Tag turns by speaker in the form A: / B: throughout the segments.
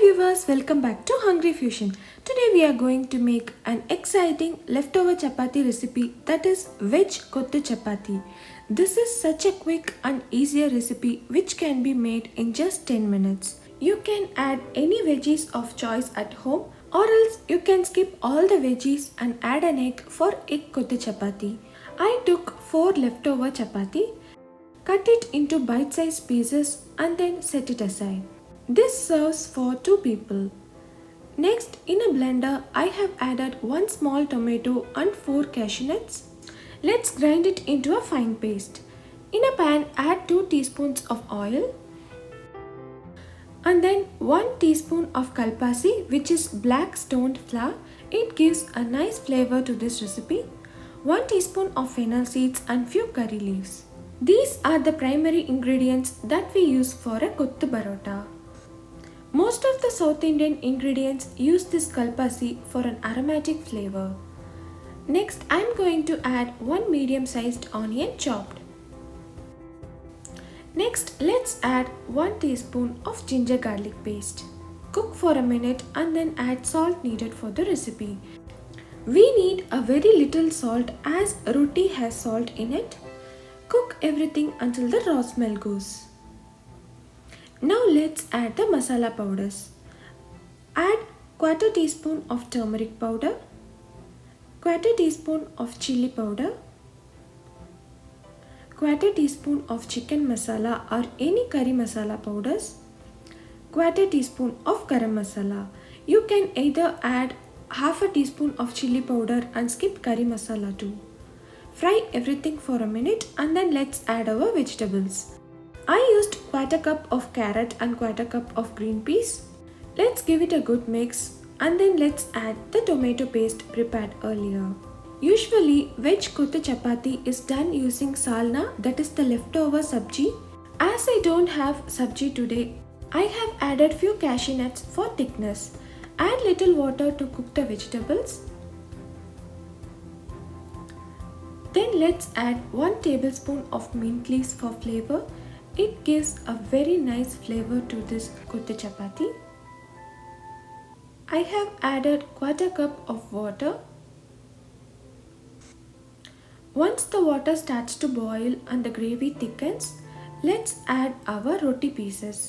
A: viewers, welcome back to HungryFusion. Today we are going to make an exciting leftover chapati recipe, that is Veg Kothu chapati. This is such a quick and easier recipe which can be made in just 10 minutes. You can add any veggies of choice at home, or else you can skip all the veggies and add an egg for egg kothu chapati. I took 4 leftover chapati, cut it into bite-sized pieces and then set it aside. This serves for 2 people. Next, in a blender, I have added 1 small tomato and 4 cashew nuts. Let's grind it into a fine paste. In a pan, add 2 teaspoons of oil and then 1 teaspoon of kalpasi, which is black stoned flour. It gives a nice flavor to this recipe. 1 teaspoon of fennel seeds and few curry leaves. These are the primary ingredients that we use for a kottu parota. Most of the South Indian ingredients use this kalpasi for an aromatic flavor. Next, I am going to add 1 medium-sized onion chopped. Next, let's add 1 teaspoon of ginger garlic paste. Cook for a minute and then add salt needed for the recipe. We need a very little salt as roti has salt in it. Cook everything until the raw smell goes. Now let's add the masala powders. Add 1/4 teaspoon of turmeric powder, 1/4 teaspoon of chilli powder, 1/4 teaspoon of chicken masala or any curry masala powders, 1/4 teaspoon of garam masala. You can either add 1/2 teaspoon of chilli powder and skip curry masala too. Fry everything for a minute and then let's add our vegetables. I used 1/4 cup of carrot and 1/4 cup of green peas. Let's give it a good mix and then let's add the tomato paste prepared earlier. Usually, Veg Kothu chapati is done using salna, that is the leftover sabji. As I don't have sabji today, I have added few cashew nuts for thickness. Add little water to cook the vegetables. Then let's add 1 tablespoon of mint leaves for flavor. It gives a very nice flavor to this kothu chapati. I have added 1/4 cup of water. Once the water starts to boil and the gravy thickens, let's add our roti pieces.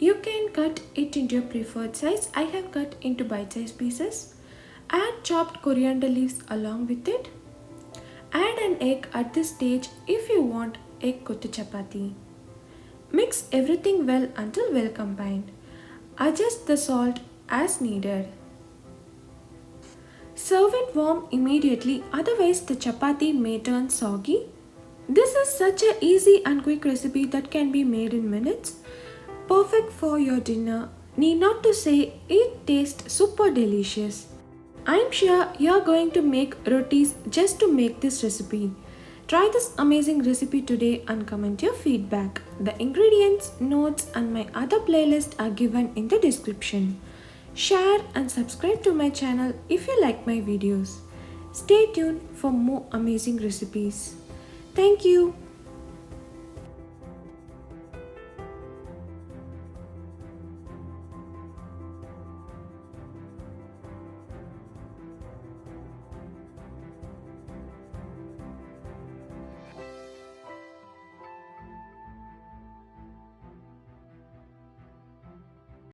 A: You can cut it into your preferred size. I have cut into bite-sized pieces. Add chopped coriander leaves along with it. Add an egg at this stage if you want egg kothu chapati. Mix everything well until well combined. Adjust the salt as needed. Serve it warm immediately, otherwise the chapati may turn soggy. This is such an easy and quick recipe that can be made in minutes. Perfect for your dinner. Need not to say, it tastes super delicious. I'm sure you're going to make rotis just to make this recipe. Try this amazing recipe today and comment your feedback. The ingredients, notes and my other playlist are given in the description. Share and subscribe to my channel if you like my videos. Stay tuned for more amazing recipes. Thank you.